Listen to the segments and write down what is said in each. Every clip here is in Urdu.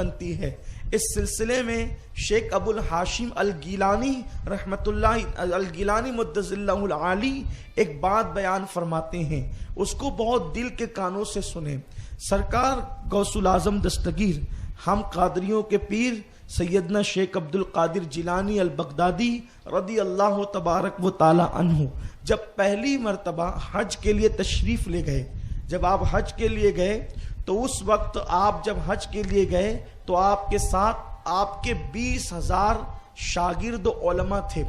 بنتی ہے۔ اس سلسلے میں شیخ ابو الحاشم الگیلانی رحمت اللہ الگیلانی مدظ اللہ العالی ایک بات بیان فرماتے ہیں، اس کو بہت دل کے کانوں سے سنیں۔ سرکار غوث الاعظم دستگیر ہم قادریوں کے پیر سیدنا شیخ عبد القادر جیلانی البغدادی رضی اللہ تبارک و تعالی عنہ جب پہلی مرتبہ حج کے لیے تشریف لے گئے، جب آپ حج کے لیے گئے تو اس وقت آپ جب حج کے لیے گئے تو آپ کے ساتھ آپ کے 20,000 شاگرد علماء تھے،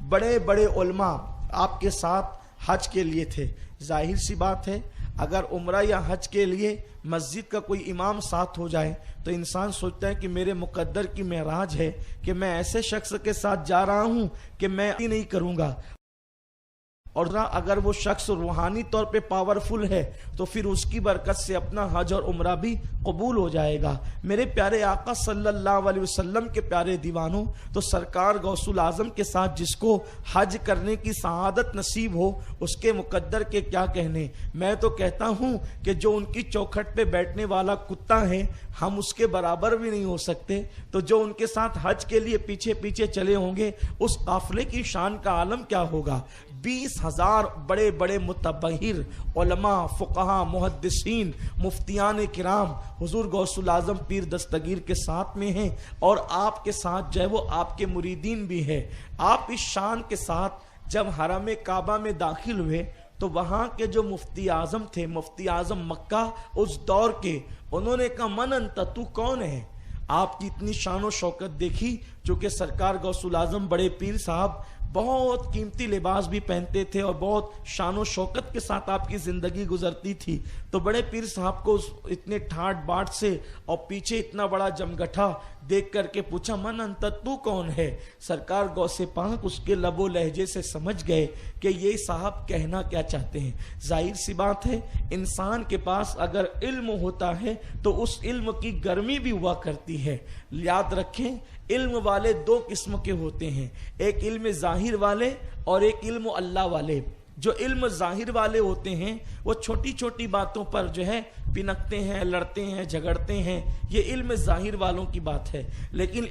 بڑے بڑے علماء آپ کے ساتھ حج کے لیے تھے۔ ظاہر سی بات ہے اگر عمرہ یا حج کے لیے مسجد کا کوئی امام ساتھ ہو جائے تو انسان سوچتا ہے کہ میرے مقدر کی معراج ہے کہ میں ایسے شخص کے ساتھ جا رہا ہوں کہ میں نہیں کروں گا، اور اگر وہ شخص روحانی طور پہ پاورفل ہے تو پھر اس کی برکت سے اپنا حج اور عمرہ بھی قبول ہو جائے گا۔ میرے پیارے آقا صلی اللہ علیہ وسلم کے پیارے دیوانوں، تو سرکار غوث الاعظم کے ساتھ جس کو حج کرنے کی سعادت نصیب ہو اس کے مقدر کے کیا کہنے۔ میں تو کہتا ہوں کہ جو ان کی چوکھٹ پہ بیٹھنے والا کتا ہے ہم اس کے برابر بھی نہیں ہو سکتے، تو جو ان کے ساتھ حج کے لیے پیچھے پیچھے چلے ہوں گے اس قافلے کی شان کا عالم کیا ہوگا۔ 20,000 بڑے بڑے متبحر علماء، فقہاء، محدثین، مفتیان کرام حضور غوث الاعظم پیر دستگیر کے ساتھ میں ہیں، اور آپ کے ساتھ جو ہے وہ آپ کے مریدین بھی ہیں۔ آپ اس شان کے ساتھ جب حرم کعبہ میں داخل ہوئے تو وہاں کے جو مفتی اعظم تھے، مفتی اعظم مکہ اس دور کے، انہوں نے کہا من انت، تو کون ہے؟ آپ کی اتنی شان و شوکت دیکھی، چونکہ سرکار غوث الاعظم بڑے پیر صاحب بہت قیمتی لباس بھی پہنتے تھے اور بہت شان و شوکت کے ساتھ آپ کی زندگی گزرتی تھی، تو بڑے پیر صاحب کو اتنے ٹھاٹ باٹ سے اور پیچھے اتنا بڑا جمگٹھا دیکھ کر کے پوچھا من انت، تو کون ہے؟ سرکار غوث پاک اس کے لب و لہجے سے سمجھ گئے کہ یہ صاحب کہنا کیا چاہتے ہیں۔ ظاہر سی بات ہے انسان کے پاس اگر علم ہوتا ہے تو اس علم کی گرمی بھی ہوا کرتی ہے۔ یاد رکھیں علم والے دو قسم کے ہوتے ہیں، ایک علم ظاہر والے اور ایک علم اللہ والے۔ جو علم ظاہر والے ہوتے ہیں وہ چھوٹی چھوٹی باتوں پر جو ہے پنکتے ہیں، لڑتے ہیں، جھگڑتے ہیں، یہ علم ظاہر والوں کی بات ہے۔ لیکن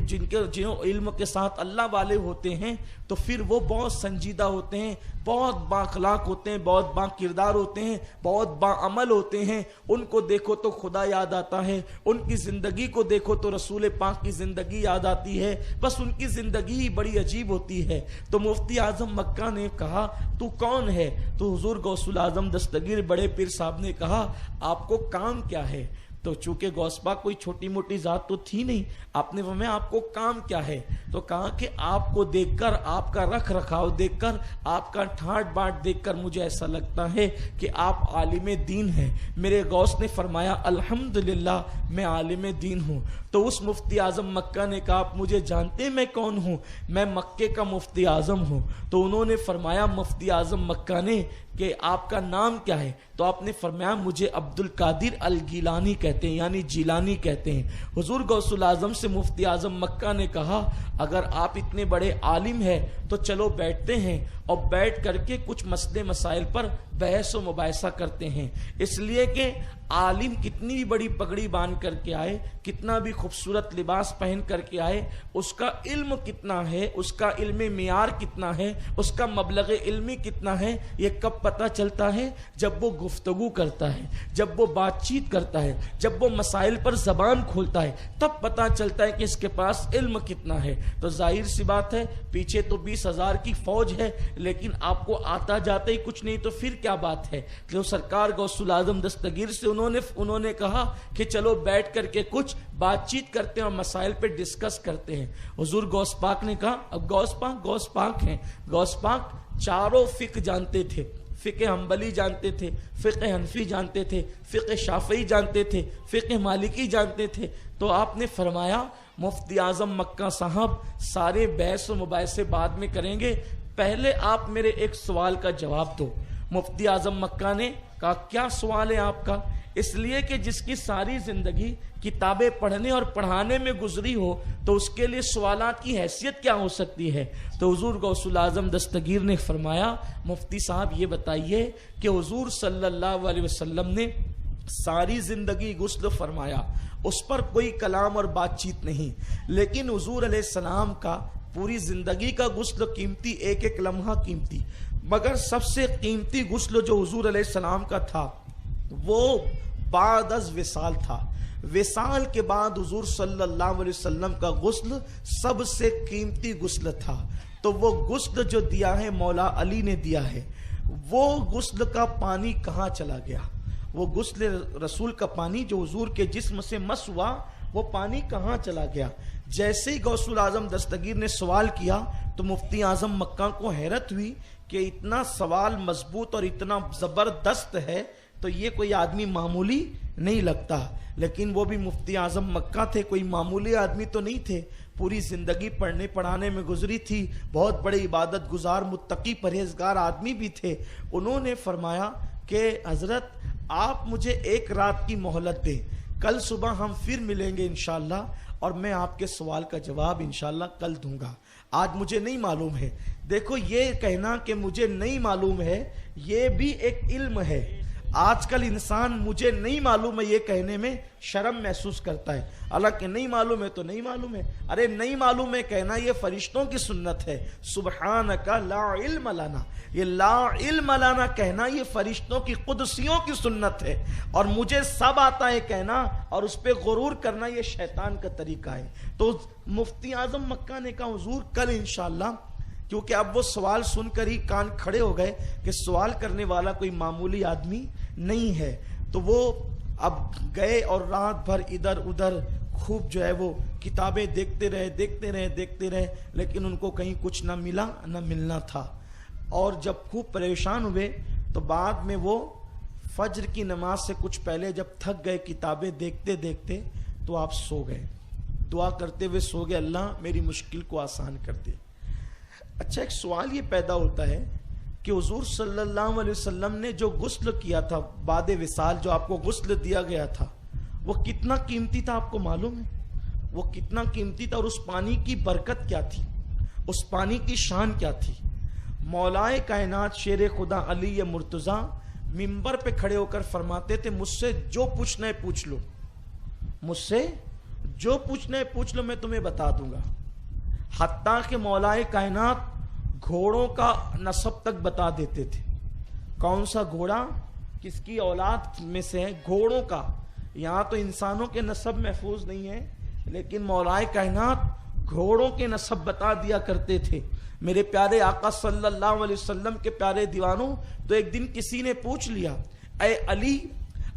جن علم کے ساتھ اللہ والے ہوتے ہیں تو پھر وہ بہت سنجیدہ ہوتے ہیں، بہت با اخلاق ہوتے ہیں، بہت با کردار ہوتے ہیں، بہت با عمل ہوتے ہیں۔ ان کو دیکھو تو خدا یاد آتا ہے، ان کی زندگی کو دیکھو تو رسول پاک کی زندگی یاد آتی ہے، بس ان کی زندگی ہی بڑی عجیب ہوتی ہے۔ تو مفتی اعظم مکہ نے کہا تو کون ہے؟ تو حضور غوث الاعظم دستگیر بڑے پیر صاحب نے کہا آپ کو کام کیا ہے؟ تو چونکہ غوث پاک کوئی چھوٹی موٹی ذات تو تھی نہیں، آپ نے فرمایا آپ کو کام کیا ہے؟ تو کہا کہ آپ کو دیکھ کر، آپ کا رکھ رکھاؤ دیکھ کر، آپ کا ٹھاٹ باٹ دیکھ کر مجھے ایسا لگتا ہے کہ آپ عالم دین ہیں۔ میرے غوث نے فرمایا الحمدللہ میں عالم دین ہوں۔ تو اس مفتی اعظم مکہ نے کہا آپ مجھے جانتے میں کون ہوں؟ میں مکے کا مفتی اعظم ہوں۔ تو انہوں نے فرمایا مفتی اعظم مکہ نے کہ آپ کا نام کیا ہے؟ تو آپ نے فرمایا مجھے عبد القادر الگیلانی کہتے ہیں، یعنی جیلانی کہتے ہیں۔ حضور غوث الاعظم سے مفتی اعظم مکہ نے کہا اگر آپ اتنے بڑے عالم ہیں تو چلو بیٹھتے ہیں اور بیٹھ کر کے کچھ مسئلے مسائل پر بحث و مباحثہ کرتے ہیں، اس لیے کہ عالم کتنی بھی بڑی پگڑی باندھ کر کے آئے، کتنا بھی خوبصورت لباس پہن کر کے آئے، اس کا علم کتنا ہے، اس کا علم معیار کتنا ہے، اس کا مبلغ علمی کتنا ہے، یہ کب پتہ چلتا ہے؟ جب وہ گفتگو کرتا ہے، جب وہ بات چیت کرتا ہے، جب وہ مسائل پر زبان کھولتا ہے، تب پتہ چلتا ہے کہ اس کے پاس علم کتنا ہے۔ تو ظاہر سی بات ہے پیچھے تو 20,000 کی فوج ہے، لیکن آپ کو آتا جاتا ہی کچھ نہیں، تو پھر کیا بات ہے؟ جو سرکار غوث الاعظم دستگیر سے انہوں نے کہا کہ چلو بیٹھ کر کے کچھ بات چیت کرتے ہیں اور مسائل پہ ڈسکس کرتے ہیں۔ حضور غوث پاک نے کہا اب غوث پاک ہیں، غوث پاک چاروں فقہ جانتے تھے، فقہ حنبلی جانتے تھے، فقہ حنفی جانتے تھے، فقہ شافعی جانتے تھے، فقہ مالکی جانتے تھے۔ تو آپ نے فرمایا مفتی اعظم مکہ صاحب سارے بحث و مباحثے بعد میں کریں گے، پہلے آپ میرے ایک سوال کا جواب دو۔ مفتی اعظم مکہ نے کہا کیا سوال ہے آپ کا؟ اس لیے کہ جس کی ساری زندگی کتابیں پڑھنے اور پڑھانے میں گزری ہو تو اس کے لیے سوالات کی حیثیت کیا ہو سکتی ہے؟ تو حضور غوث الاعظم دستگیر نے فرمایا مفتی صاحب یہ بتائیے کہ حضور صلی اللہ علیہ وسلم نے ساری زندگی غسل فرمایا، اس پر کوئی کلام اور بات چیت نہیں، لیکن حضور علیہ السلام کا پوری زندگی کا غسل قیمتی، ایک ایک لمحہ قیمتی، مگر سب سے قیمتی غسل جو حضور علیہ السلام کا تھا وہ بعد از وصال تھا۔ وصال کے بعد حضور صلی اللہ علیہ وسلم کا غسل سب سے قیمتی غسل تھا۔ تو وہ غسل جو دیا ہے مولا علی نے دیا ہے، وہ غسل کا پانی کہاں چلا گیا؟ وہ غسل رسول کا پانی جو حضور کے جسم سے مس ہوا، وہ پانی کہاں چلا گیا؟ جیسے ہی غوث الاعظم دستگیر نے سوال کیا تو مفتی اعظم مکہ کو حیرت ہوئی کہ اتنا سوال مضبوط اور اتنا زبردست ہے تو یہ کوئی آدمی معمولی نہیں لگتا، لیکن وہ بھی مفتی اعظم مکہ تھے، کوئی معمولی آدمی تو نہیں تھے، پوری زندگی پڑھنے پڑھانے میں گزری تھی، بہت بڑے عبادت گزار متقی پرہیزگار آدمی بھی تھے۔ انہوں نے فرمایا کہ حضرت آپ مجھے ایک رات کی مہلت دیں، کل صبح ہم پھر ملیں گے انشاءاللہ، اور میں آپ کے سوال کا جواب انشاءاللہ کل دوں گا، آج مجھے نہیں معلوم ہے۔ دیکھو یہ کہنا کہ مجھے نہیں معلوم ہے یہ بھی ایک علم ہے۔ آج کل انسان مجھے نہیں معلوم ہے یہ کہنے میں شرم محسوس کرتا ہے، حالانکہ نہیں معلوم ہے تو نہیں معلوم ہے۔ ارے نہیں معلوم ہے کہنا یہ فرشتوں کی سنت ہے، سبحانک لا علم لنا، یہ لا علم لنا کہنا یہ فرشتوں کی قدسیوں کی سنت ہے، اور مجھے سب آتا ہے کہنا اور اس پہ غرور کرنا یہ شیطان کا طریقہ ہے۔ تو مفتی اعظم مکہ نے کہا حضور کل انشاءاللہ، کیونکہ اب وہ سوال سن کر ہی کان کھڑے ہو گئے کہ سوال کرنے والا کوئی معمولی آدمی نہیں ہے، تو وہ اب گئے اور رات بھر ادھر ادھر خوب جو ہے وہ کتابیں دیکھتے رہے، لیکن ان کو کہیں کچھ نہ ملا نہ ملنا تھا، اور جب خوب پریشان ہوئے تو بعد میں وہ فجر کی نماز سے کچھ پہلے جب تھک گئے کتابیں دیکھتے دیکھتے تو آپ سو گئے، دعا کرتے ہوئے سو گئے، اللہ میری مشکل کو آسان کر دے۔ اچھا ایک سوال یہ پیدا ہوتا ہے کہ حضور صلی اللہ علیہ وسلم نے جو غسل کیا تھا بعد وصال، جو آپ کو غسل دیا گیا تھا، وہ کتنا قیمتی تھا آپ کو معلوم ہے؟ وہ کتنا قیمتی تھا، اور اس پانی کی برکت کیا تھی، اس پانی کی شان کیا تھی؟ مولائے کائنات شیر خدا علی مرتضیٰ منبر پہ کھڑے ہو کر فرماتے تھے مجھ سے جو پوچھنا ہے پوچھ لو، مجھ سے جو پوچھنا ہے پوچھ لو، میں تمہیں بتا دوں گا۔ حتیٰ کہ مولائے کائنات گھوڑوں کا نسب تک بتا دیتے تھے، کون سا گھوڑا کس کی اولاد میں سے ہے، گھوڑوں کا۔ یہاں تو انسانوں کے نسب محفوظ نہیں ہے، لیکن مولائے کائنات گھوڑوں کے نسب بتا دیا کرتے تھے۔ میرے پیارے آقا صلی اللہ علیہ وسلم کے پیارے دیوانوں، تو ایک دن کسی نے پوچھ لیا اے علی،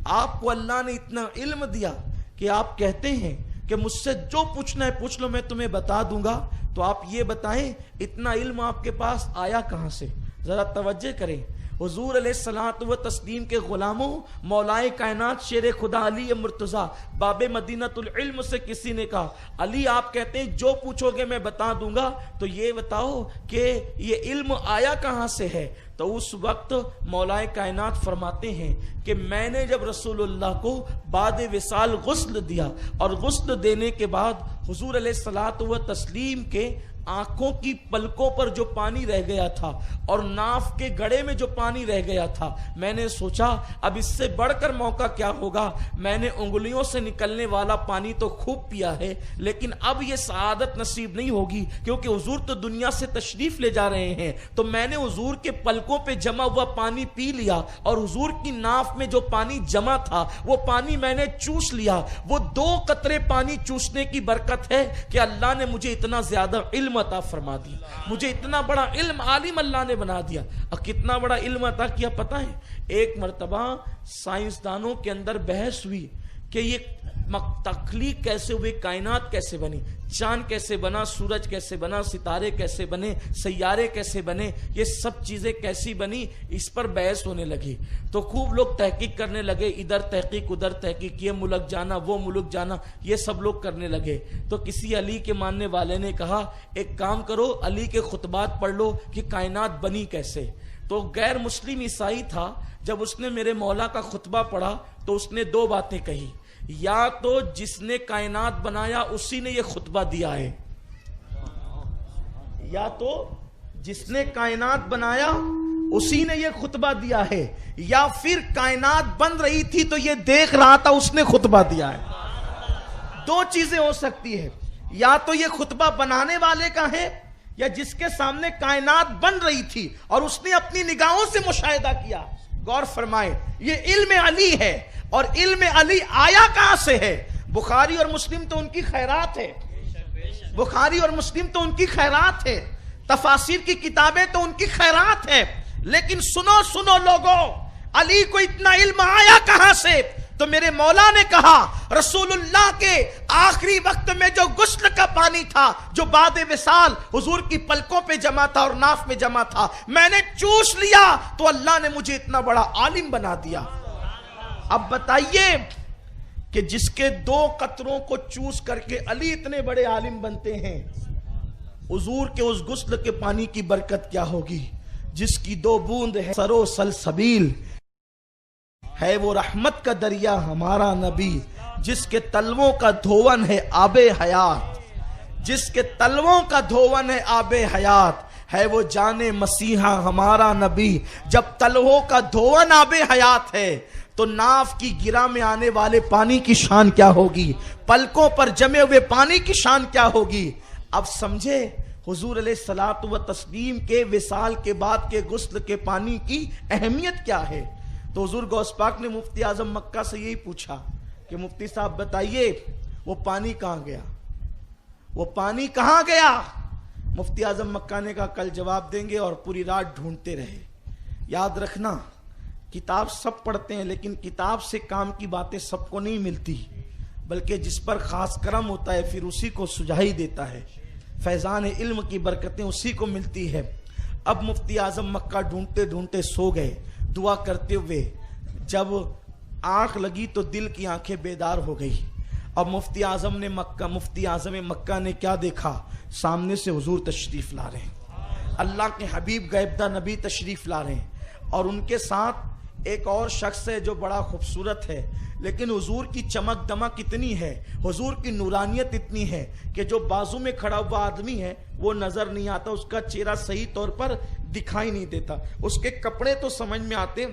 آپ کو اللہ نے اتنا علم دیا کہ آپ کہتے ہیں کہ مجھ سے جو پوچھنا ہے پوچھ لو میں تمہیں بتا دوں گا، تو آپ یہ بتائیں اتنا علم آپ کے پاس آیا کہاں سے؟ ذرا توجہ کریں۔ حضور علیہ الصلوۃ و تسلیم کے غلاموں، مولائے کائنات شیر خدا علی مرتضیٰ باب مدینۃ العلم سے کسی نے کہا علی آپ کہتے ہیں جو پوچھو گے میں بتا دوں گا، تو یہ بتاؤ کہ یہ علم آیا کہاں سے ہے؟ تو اس وقت مولائے کائنات فرماتے ہیں کہ میں نے جب رسول اللہ کو بعد وصال غسل دیا، اور غسل دینے کے بعد حضور علیہ الصلوۃ و تسلیم کے آنکھوں کی پلکوں پر جو پانی رہ گیا تھا اور ناف کے گڑے میں جو پانی رہ گیا تھا، میں نے سوچا اب اس سے بڑھ کر موقع کیا ہوگا؟ میں نے انگلیوں سے نکلنے والا پانی تو خوب پیا ہے، لیکن اب یہ سعادت نصیب نہیں ہوگی، کیونکہ حضور تو دنیا سے تشریف لے جا رہے ہیں۔ تو میں نے حضور کے پلکوں پہ جمع ہوا پانی پی لیا، اور حضور کی ناف میں جو پانی جمع تھا وہ پانی میں نے چوس لیا۔ وہ 2 قطرے پانی چوسنے کی برکت ہے کہ اللہ نے مجھے اتنا زیادہ علم عطا فرما دیا، مجھے اتنا بڑا علم عالم اللہ نے بنا دیا۔ اور کتنا بڑا علم عطا کیا پتہ ہے؟ ایک مرتبہ سائنسدانوں کے اندر بحث ہوئی کہ یہ تخلیق کیسے ہوئی، کائنات کیسے بنی، چاند کیسے بنا، سورج کیسے بنا، ستارے کیسے بنے، سیارے کیسے بنے، یہ سب چیزیں کیسی بنی، اس پر بحث ہونے لگی۔ تو خوب لوگ تحقیق کرنے لگے، ادھر تحقیق ادھر تحقیق، یہ ملک جانا وہ ملک جانا، یہ سب لوگ کرنے لگے۔ تو کسی علی کے ماننے والے نے کہا ایک کام کرو، علی کے خطبات پڑھ لو کہ کائنات بنی کیسے۔ تو غیر مسلم عیسائی تھا، جب اس نے میرے مولا کا خطبہ پڑھا تو اس نے 2 باتیں کہی، یا تو جس نے کائنات بنایا اسی نے یہ خطبہ دیا ہے، یا تو جس نے کائنات بنایا اسی نے یہ خطبہ دیا ہے، یا پھر کائنات بن رہی تھی تو یہ دیکھ رہا تھا اس نے خطبہ دیا ہے؟ دو چیزیں ہو سکتی ہے، یا تو یہ خطبہ بنانے والے کا ہے، یا جس کے سامنے کائنات بن رہی تھی اور اس نے اپنی نگاہوں سے مشاہدہ کیا۔ غور فرمائیں، یہ علم علی ہے، اور علم علی آیا کہاں سے ہے؟ بخاری اور مسلم تو ان کی خیرات ہے، بخاری اور مسلم تو ان کی خیرات ہے، تفاسیر کی کتابیں تو ان کی خیرات ہے، لیکن سنو لوگوں، علی کو اتنا علم آیا کہاں سے؟ تو میرے مولا نے کہا رسول اللہ کے آخری وقت میں جو غسل کا پانی تھا، جو بعد وصال حضور کی پلکوں پہ جمع تھا اور ناف میں جمع تھا، میں نے چوس لیا تو اللہ نے مجھے اتنا بڑا عالم بنا دیا۔ اب بتائیے کہ جس کے 2 قطروں کو چوس کر کے علی اتنے بڑے عالم بنتے ہیں، حضور کے اس غسل کے پانی کی برکت کیا ہوگی؟ جس کی 2 بوند ہے سرو سلسبیل ہے، وہ رحمت کا دریا ہمارا نبی، جس کے تلووں کا دھون ہے آب حیات، جس کے تلووں کا دھون ہے آب حیات، ہے وہ جان مسیحا ہمارا نبی۔ جب تلووں کا دھون آب حیات ہے تو ناف کی گرہ میں آنے والے پانی کی شان کیا ہوگی؟ پلکوں پر جمے ہوئے پانی کی شان کیا ہوگی؟ اب سمجھے حضور علیہ الصلوۃ والتسلیم کے وصال کے بعد کے غسل کے پانی کی اہمیت کیا ہے؟ تو حضور غوث پاک نے مفتی اعظم مکہ سے یہی پوچھا کہ مفتی صاحب بتائیے وہ پانی کہاں گیا، وہ پانی کہاں گیا؟ مفتی اعظم مکہ نے کہا کل جواب دیں گے، اور پوری رات ڈھونڈتے رہے۔ یاد رکھنا، کتاب سب پڑھتے ہیں لیکن کتاب سے کام کی باتیں سب کو نہیں ملتی، بلکہ جس پر خاص کرم ہوتا ہے پھر اسی کو سجائی دیتا ہے، فیضان علم کی برکتیں اسی کو ملتی ہے۔ اب مفتی اعظم مکہ ڈھونڈتے ڈھونڈتے سو گئے دعا کرتے ہوئے، جب آنکھ لگی تو دل کی آنکھیں بیدار ہو گئی۔ اب مفتی اعظم مکہ نے کیا دیکھا؟ سامنے سے حضور تشریف لا رہے ہیں، اللہ کے حبیب غیبدہ نبی تشریف لا رہے ہیں، اور ان کے ساتھ ایک اور شخص ہے جو بڑا خوبصورت ہے، لیکن حضور کی چمک دمک اتنی ہے، حضور کی نورانیت اتنی ہے کہ جو بازو میں کھڑا ہوا آدمی ہے وہ نظر نہیں آتا، اس کا چہرہ صحیح طور پر دکھائی نہیں دیتا، اس کے کپڑے تو سمجھ میں آتے،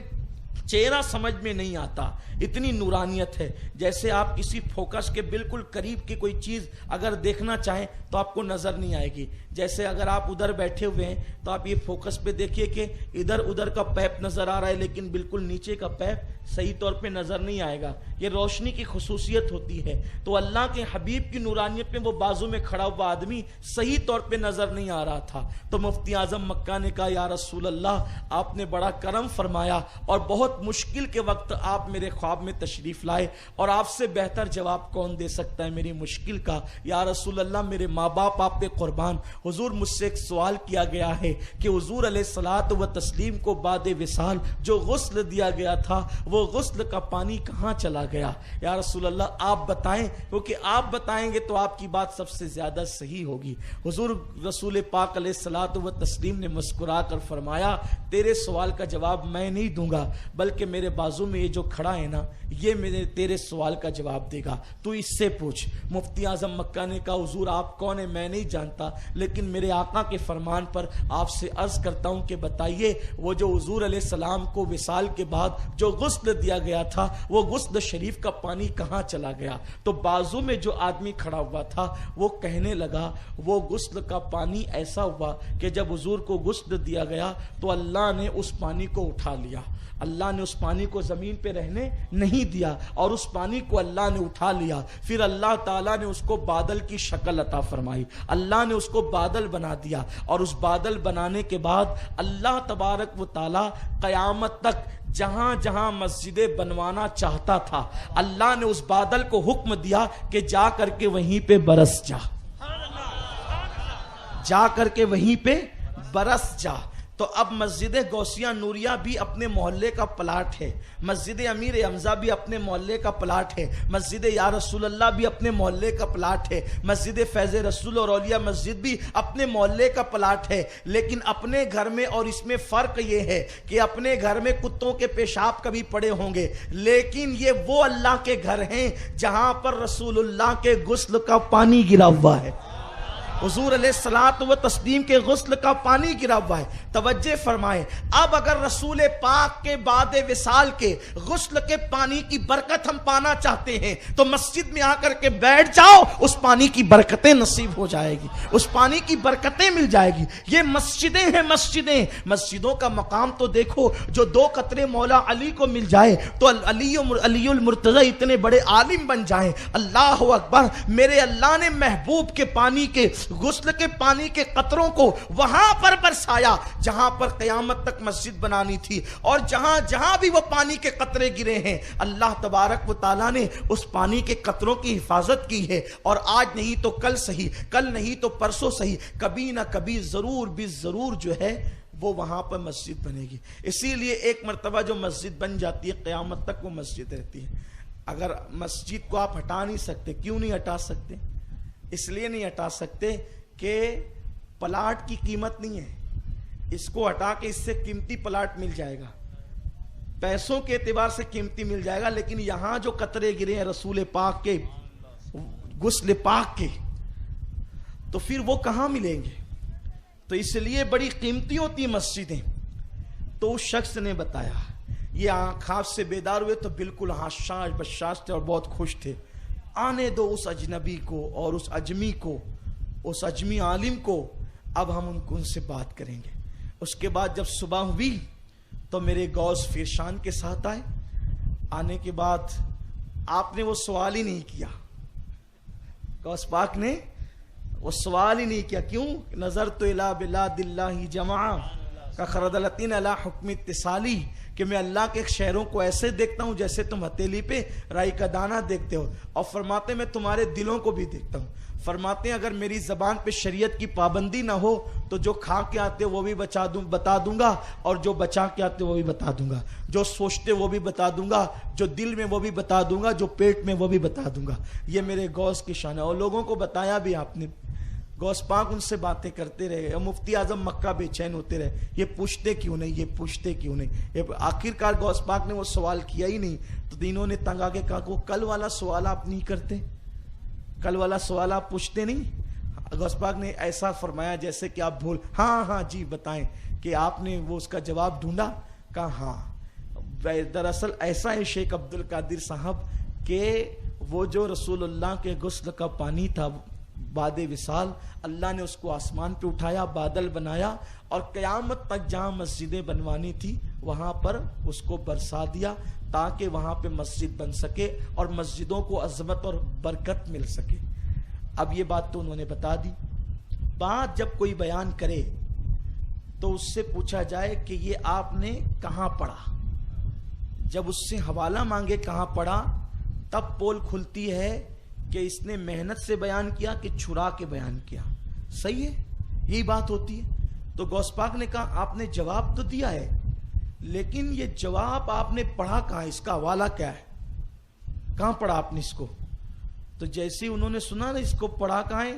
چہرہ سمجھ میں نہیں آتا، اتنی نورانیت ہے۔ جیسے آپ کسی فوکس کے بالکل قریب کی کوئی چیز اگر دیکھنا چاہیں تو آپ کو نظر نہیں آئے گی، جیسے اگر آپ ادھر بیٹھے ہوئے ہیں تو آپ یہ فوکس پہ دیکھیے کہ ادھر کا پیپ نظر آ رہا ہے لیکن بالکل نیچے کا پیپ صحیح طور پہ نظر نہیں آئے گا، یہ روشنی کی خصوصیت ہوتی ہے۔ تو اللہ کے حبیب کی نورانیت میں وہ بازو میں کھڑا ہوا آدمی صحیح طور پہ نظر نہیں آ رہا تھا، تو مفتی اعظم مکہ نے کہا یا رسول اللہ آپ نے بڑا کرم فرمایا، اور بہت مشکل کے وقت آپ میرے خواب میں تشریف لائے، اور آپ سے بہتر جواب کون دے سکتا ہے میری مشکل کا؟ یا رسول اللہ میرے ماں باپ آپ پہ قربان، حضور مجھ سے ایک سوال کیا گیا ہے کہ حضور علیہ الصلوۃ والتسلیم کو بعد وصال جو غسل دیا گیا تھا وہ غسل کا پانی کہاں چلا گیا؟ یا رسول اللہ آپ بتائیں، کیونکہ آپ بتائیں گے تو آپ کی بات سب سے زیادہ صحیح ہوگی۔ حضور رسول پاک علیہ الصلوۃ والتسلیم نے مسکرا کر فرمایا تیرے سوال کا جواب میں نہیں دوں گا، بلکہ میرے بازو میں یہ جو کھڑا ہے نا یہ تیرے سوال کا جواب دے گا، تو اس سے پوچھ۔ مفتی اعظم مکہ نے کہا حضور آپ کون ہیں میں نہیں جانتا، لیکن میرے آقا کے فرمان پر آپ سے عرض کرتا ہوں کہ بتائیے وہ جو حضور علیہ السلام کو وصال کے بعد جو غسل دیا گیا تھا وہ غسل شریف کا پانی کہاں چلا گیا؟ تو بازو میں جو آدمی کھڑا ہوا تھا وہ کہنے لگا وہ غسل کا پانی ایسا ہوا کہ جب حضور کو غسل دیا گیا تو اللہ نے اس پانی کو اٹھا لیا، اللہ نے اس پانی کو زمین پہ رہنے نہیں دیا، اور اس پانی کو اللہ نے اٹھا لیا، پھر اللہ تعالیٰ نے اس کو بادل کی شکل عطا فرمائی، اللہ نے اس کو بادل بنا دیا، اور اس بادل بنانے کے بعد اللہ تبارک و تعالیٰ قیامت تک جہاں جہاں مسجدیں بنوانا چاہتا تھا اللہ نے اس بادل کو حکم دیا کہ جا کر کے وہیں پہ برس جا کر کے وہیں پہ برس جا۔ تو اب مسجد غوثیہ نوریہ بھی اپنے محلے کا پلاٹ ہے، مسجد امیر حمزہ بھی اپنے محلے کا پلاٹ ہے، مسجد یا رسول اللہ بھی اپنے محلے کا پلاٹ ہے، مسجد فیض رسول اور اولیاء مسجد بھی اپنے محلے کا پلاٹ ہے، لیکن اپنے گھر میں اور اس میں فرق یہ ہے کہ اپنے گھر میں کتوں کے پیشاب کبھی پڑے ہوں گے، لیکن یہ وہ اللہ کے گھر ہیں جہاں پر رسول اللہ کے غسل کا پانی گرا ہوا ہے۔ حضور علیہ الصلوۃ و تسلیم کے غسل کا پانی گرا ہوا ہے. توجہ فرمائیں, اب اگر رسول پاک کے بعد وصال کے غسل کے پانی کی برکت ہم پانا چاہتے ہیں تو مسجد میں آ کر کے بیٹھ جاؤ, اس پانی کی برکتیں نصیب ہو جائے گی, اس پانی کی برکتیں مل جائے گی. یہ مسجدیں ہیں مسجدیں. مسجدوں کا مقام تو دیکھو, جو 2 قطرے مولا علی کو مل جائے تو علی المرتضی اتنے بڑے عالم بن جائیں. اللہ اکبر. میرے اللہ نے محبوب کے پانی کے غسل کے پانی کے قطروں کو وہاں پر برسایا جہاں پر قیامت تک مسجد بنانی تھی, اور جہاں جہاں بھی وہ پانی کے قطرے گرے ہیں اللہ تبارک و تعالیٰ نے اس پانی کے قطروں کی حفاظت کی ہے. اور آج نہیں تو کل صحیح, کل نہیں تو پرسوں صحیح, کبھی نہ کبھی ضرور بھی ضرور جو ہے وہ وہاں پر مسجد بنے گی. اسی لیے ایک مرتبہ جو مسجد بن جاتی ہے قیامت تک وہ مسجد رہتی ہے. اگر مسجد کو آپ ہٹا نہیں سکتے, کیوں نہیں ہٹا سکتے؟ اس لیے نہیں ہٹا سکتے کہ پلاٹ کی قیمت نہیں ہے. اس کو ہٹا کے اس سے قیمتی پلاٹ مل جائے گا, پیسوں کے اعتبار سے قیمتی مل جائے گا, لیکن یہاں جو قطرے گرے ہیں رسول پاک کے غسل پاک کے, تو پھر وہ کہاں ملیں گے؟ تو اس لیے بڑی قیمتی ہوتی مسجدیں. تو اس شخص نے بتایا, یہ خواب سے بیدار ہوئے تو بالکل حشاش بشاش تھے اور بہت خوش تھے. آنے دو اس اجنبی کو اور اس اجمی کو, اس اجمی عالم کو, اب ہم ان سے بات کریں گے. اس کے بعد جب صبح ہوئی تو میرے غوث فرشان کے ساتھ آئے. آنے کے بعد آپ نے وہ سوال ہی نہیں کیا, غوث پاک نے وہ سوال ہی نہیں کیا. کیوں؟ نظر تو الی بلاد اللہ جمعا کا خردلتین علی حکم اتصالی, کہ میں اللہ کے شہروں کو ایسے دیکھتا ہوں جیسے تم ہتھیلی پہ رائی کا دانہ دیکھتے ہو, اور فرماتے میں تمہارے دلوں کو بھی دیکھتا ہوں. فرماتے ہیں اگر میری زبان پہ شریعت کی پابندی نہ ہو تو جو کھا کے آتے وہ بھی بتا دوں گا, اور جو بچا کے آتے وہ بھی بتا دوں گا, جو سوچتے وہ بھی بتا دوں گا, جو دل میں وہ بھی بتا دوں گا, جو پیٹ میں وہ بھی بتا دوں گا. یہ میرے غوث کی شان ہے, اور لوگوں کو بتایا بھی آپ نے. غوث پاک ان سے باتیں کرتے رہے, اور مفتی اعظم مکہ بے چین ہوتے رہے, یہ پوچھتے کیوں نہیں, یہ پوچھتے کیوں نہیں. آخرکار غوث پاک نے وہ سوال کیا ہی نہیں, تو انہوں نے تنگ آ کے کہا کہ وہ کل والا سوال آپ نہیں کرتے, کل والا سوال آپ پوچھتے نہیں. غوث پاک نے ایسا فرمایا جیسے کہ آپ بھول, ہاں جی بتائیں, کہ آپ نے وہ اس کا جواب ڈھونڈا. کہا ہاں, دراصل ایسا ہے شیخ عبد القادر صاحب کہ وہ جو رسول اللہ کے غسل کا پانی تھا بعد وصال, اللہ نے اس کو آسمان پہ اٹھایا, بادل بنایا, اور قیامت تک جہاں مسجدیں بنوانی تھی وہاں پر اس کو برسا دیا تاکہ وہاں پہ مسجد بن سکے اور مسجدوں کو عظمت اور برکت مل سکے. اب یہ بات تو انہوں نے بتا دی. بات جب کوئی بیان کرے تو اس سے پوچھا جائے کہ یہ آپ نے کہاں پڑھا. جب اس سے حوالہ مانگے کہاں پڑھا, تب پول کھلتی ہے کہ اس نے محنت سے بیان کیا کہ چھڑا کے بیان کیا. صحیح ہے, یہی بات ہوتی ہے. تو غوث پاک نے کہا آپ نے جواب تو دیا ہے, لیکن یہ جواب آپ نے پڑھا کہاں, اس کا حوالہ کیا ہے, کہاں پڑھا آپ نے اس کو؟ تو جیسے ہی انہوں نے سنا نا اس کو پڑھا کہاں ہے,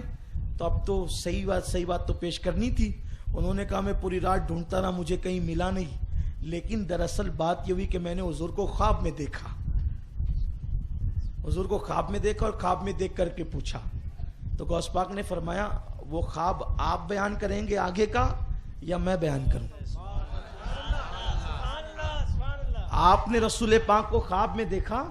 تو اب تو صحیح بات تو پیش کرنی تھی. انہوں نے کہا میں پوری رات ڈھونڈتا رہا, مجھے کہیں ملا نہیں, لیکن دراصل بات یہ ہوئی کہ میں نے حضور کو خواب میں دیکھا, حضور کو خواب میں دیکھا, اور خواب میں دیکھ کر کے پوچھا. تو غوث پاک نے فرمایا وہ خواب آپ بیان کریں گے آگے کا یا میں بیان کروں؟ آپ نے رسول پاک کو خواب میں دیکھا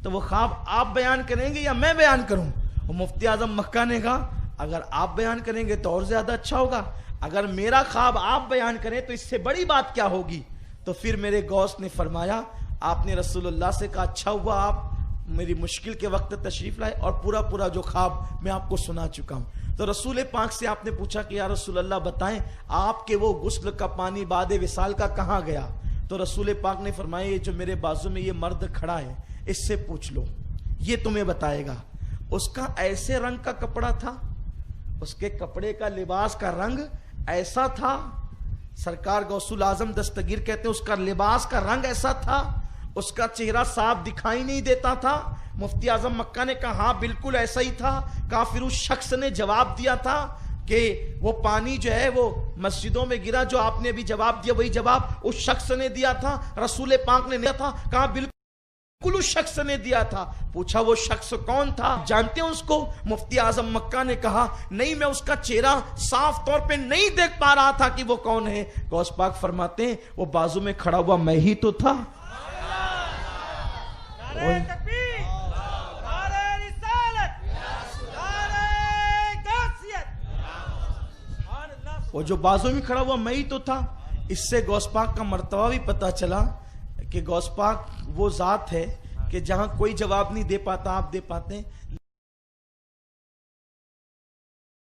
تو وہ خواب آپ بیان کریں گے یا میں بیان کروں؟ اور مفتی اعظم مکہ نے کہا اگر آپ بیان کریں گے تو اور زیادہ اچھا ہوگا, اگر میرا خواب آپ بیان کریں تو اس سے بڑی بات کیا ہوگی. تو پھر میرے غوث نے فرمایا آپ نے رسول اللہ سے کہا اچھا ہوا آپ میری مشکل کے وقت تشریف لائے, اور پورا جو خواب میں آپ کو سنا چکا ہوں. تو رسول پاک سے آپ نے پوچھا کہ یا رسول اللہ بتائیں آپ کے وہ غسل کا پانی بعد وصال کا کہاں گیا؟ تو رسول پاک نے فرمایا یہ جو میرے بازو میں یہ مرد کھڑا ہے اس سے پوچھ لو, یہ تمہیں بتائے گا. اس کا ایسے رنگ کا کپڑا تھا, اس کے کپڑے کا لباس کا رنگ ایسا تھا, سرکار غوث الاعظم دستگیر کہتے ہیں اس کا لباس کا رنگ ایسا تھا, اس کا چہرہ صاف دکھائی نہیں دیتا تھا. مفتی اعظم مکہ نے کہا ہاں بالکل ایسا ہی تھا. کہا پھر اس شخص نے جواب دیا تھا کہ وہ پانی جو ہے وہ مسجدوں میں گرا, جو آپ نے ابھی جواب دیا وہی جواب اس شخص نے دیا تھا, رسول پاک نے دیا تھا. کہا بالکل کل شخص نے دیا تھا. پوچھا وہ شخص کون تھا؟ جانتے ہیں اس کو؟ مفتی اعظم مکہ نے کہا نہیں، میں اس کا چہرہ صاف طور پہ نہیں دیکھ پا رہا تھا کہ وہ کون ہے. غوث پاک فرماتے ہیں وہ بازو میں کھڑا ہوا میں ہی تو تھا. وہ جو بازو میں کھڑا ہوا میں ہی تو تھا. اس سے غوث پاک کا مرتبہ بھی پتا چلا کہ غوث پاک وہ ذات ہے کہ جہاں کوئی جواب نہیں دے پاتا آپ دے پاتے ہیں.